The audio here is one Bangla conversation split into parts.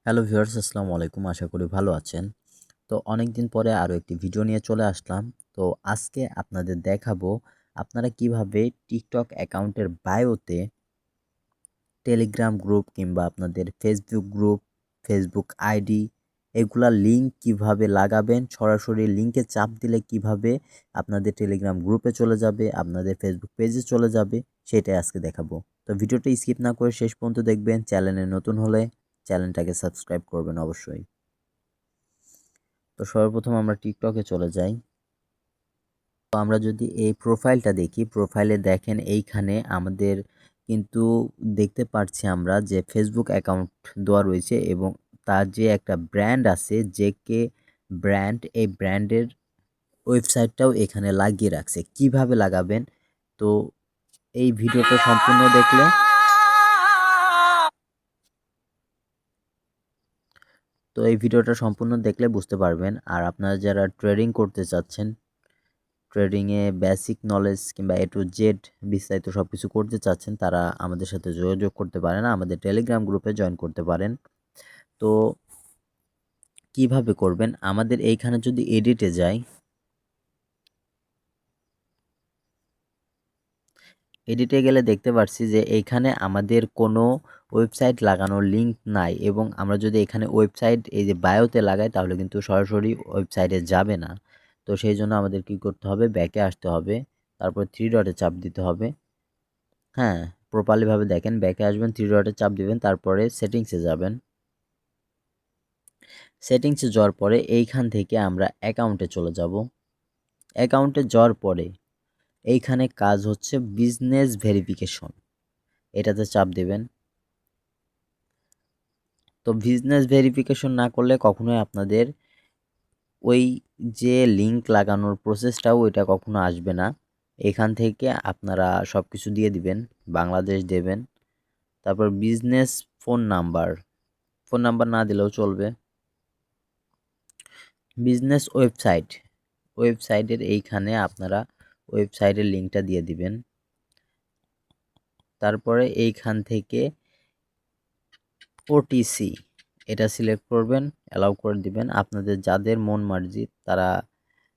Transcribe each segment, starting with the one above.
হ্যালো ভিউয়ার্স, আসসালামু আলাইকুম। আশা করি ভালো আছেন। তো অনেকদিন পরে আরও একটি ভিডিও নিয়ে চলে আসলাম। তো আজকে আপনাদের দেখাবো আপনারা কিভাবে টিকটক অ্যাকাউন্টের বায়োতে টেলিগ্রাম গ্রুপ কিংবা আপনাদের ফেসবুক গ্রুপ, ফেসবুক আইডি এগুলার লিঙ্ক কিভাবে লাগাবেন, সরাসরি লিঙ্কে চাপ দিলে কিভাবে আপনাদের টেলিগ্রাম গ্রুপে চলে যাবে, আপনাদের ফেসবুক পেজে চলে যাবে সেটাই আজকে দেখাবো। তো ভিডিওটা স্কিপ না করে শেষ পর্যন্ত দেখবেন। চ্যানেলে নতুন হলে চ্যানেলটাকে সাবস্ক্রাইব করবেন অবশ্যই। তো সর্বপ্রথম আমরা টিকটকে চলে যাই। তো আমরা যদি এই প্রোফাইলটা দেখি, প্রোফাইলে দেখেন এইখানে আমাদের কিন্তু দেখতে পাচ্ছি আমরা যে ফেসবুক অ্যাকাউন্ট দেওয়া রয়েছে এবং তার যে একটা ব্র্যান্ড আছে জেকে ব্র্যান্ড, এই ব্র্যান্ডের ওয়েবসাইটটাও এখানে লাগিয়ে রাখছে। কিভাবে লাগাবেন তো এই ভিডিওটা সম্পূর্ণ দেখলে বুঝতে পারবেন। আর আপনারা যারা ট্রেডিং করতে চাচ্ছেন, ট্রেডিংয়ে বেসিক নলেজ কিংবা এ টু জেড বিস্তারিত সব কিছু করতে চাচ্ছেন, তারা আমাদের সাথে যোগাযোগ করতে পারেন, আমাদের টেলিগ্রাম গ্রুপে জয়েন করতে পারেন। তো কিভাবে করবেন, আমাদের এইখানে যদি এডিটে যাই, এডিটে গেলে দেখতে পাচ্ছি যে এইখানে আমাদের কোনো ওয়েবসাইট লাগানোর লিঙ্ক নাই এবং আমরা যদি এখানে ওয়েবসাইট এই যে বায়োতে লাগাই তাহলে কিন্তু সরাসরি ওয়েবসাইটে যাবে না। তো সেই জন্য আমাদের কি করতে হবে, ব্যাকে আসতে হবে, তারপর থ্রি ডটে চাপ দিতে হবে। হ্যাঁ, প্রপারলিভাবে দেখেন, ব্যাকে আসবেন, থ্রি ডটে চাপ দিবেন, তারপরে সেটিংসে যাবেন। সেটিংসে যাওয়ার পরে এইখান থেকে আমরা অ্যাকাউন্টে চলে যাব। অ্যাকাউন্টে যাওয়ার পরে এইখানে কাজ হচ্ছে বিজনেস ভেরিফিকেশন, এটাতে চাপ দেবেন। তো বিজনেস ভেরিফিকেশন না করলে কখনোই আপনাদের ওই যে লিঙ্ক লাগানোর প্রসেসটাও ওইটা কখনো আসবে না। এখান থেকে আপনারা সব কিছু দিয়ে দিবেন, বাংলাদেশ দেবেন, তারপর business phone number, phone number না দিলেও চলবে। বিজনেস ওয়েবসাইট, ওয়েবসাইটের এইখানে আপনারা ওয়েবসাইটের লিঙ্কটা দিয়ে দিবেন। তারপরে এইখান থেকে ওটিসি এটা সিলেক্ট করবেন, অ্যালাউ করে দিবেন। আপনাদের যাদের মন মার্জি তারা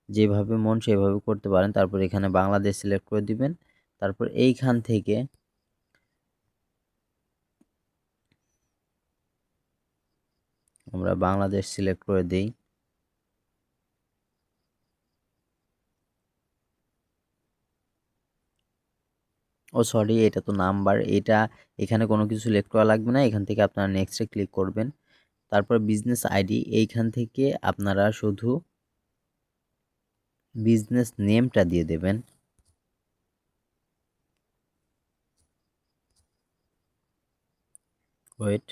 যেভাবে মন সেভাবে করতে পারেন। তারপর এখানে বাংলাদেশ সিলেক্ট করে দিবেন। তারপর এইখান থেকে আমরা বাংলাদেশ সিলেক্ট করে দেই। ও সরি, এটা তো নাম্বার, এটা এখানে কোনো কিছু সিলেক্ট করা লাগবে না। এখান থেকে আপনারা নেক্সটে ক্লিক করবেন। তারপর বিজনেস আইডি, এইখান থেকে আপনারা শুধু বিজনেস নেমটা দিয়ে দেবেন। ওয়েট,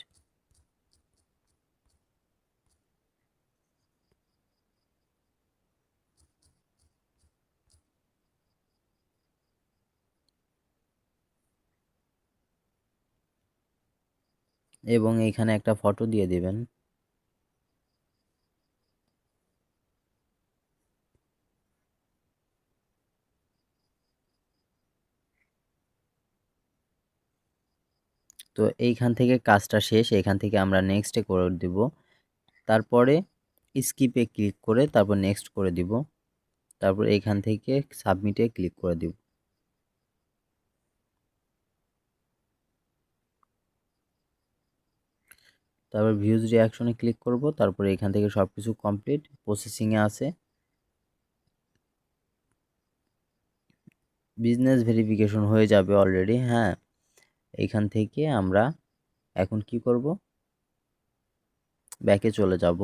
এবং এইখানে একটা ফটো দিয়ে দিবেন। তো এইখান থেকে কাজটা শেষ, এখান থেকে আমরা নেক্সটে করে দিব। তারপরে স্কিপে ক্লিক করে তারপর নেক্সট করে দিব। তারপর এইখান থেকে সাবমিটে ক্লিক করে দিব। তারপর ভিউজ রিয়াকশনে ক্লিক করব। তারপরে এখান থেকে সব কিছু কমপ্লিট, প্রসেসিংয়ে আছে। বিজনেস ভেরিফিকেশন হয়ে যাবে অলরেডি। হ্যাঁ, এইখান থেকে আমরা এখন কি করব, ব্যাকে চলে যাব।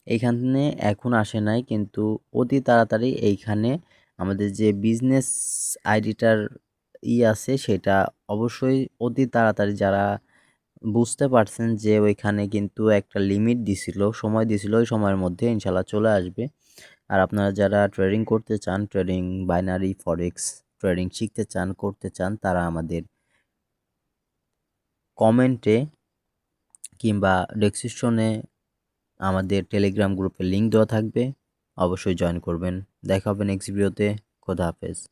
এইখানে এখন আসে নাই, কিন্তু অতি তাড়াতাড়ি এইখানে আমাদের যে বিজনেস আইডিটার আছে সেটা অবশ্যই অতি তাড়াতাড়ি, যারা বুঝতে পারছেন যে ওইখানে কিন্তু একটা লিমিট দিছিল, সময় দিছিল, ওই সময়ের মধ্যে ইনশাল্লাহ চলে আসবে। আর আপনারা যারা ট্রেডিং করতে চান, ট্রেডিং বাইনারি ফরেক্স ট্রেডিং শিখতে চান, করতে চান, তারা আমাদের কমেন্টে কিংবা ডেসক্রিপশনে আমাদের টেলিগ্রাম গ্রুপের লিঙ্ক দেওয়া থাকবে, অবশ্যই জয়েন করবেন। দেখা হবে নেক্সট ভিডিওতে। খোদা হাফেজ।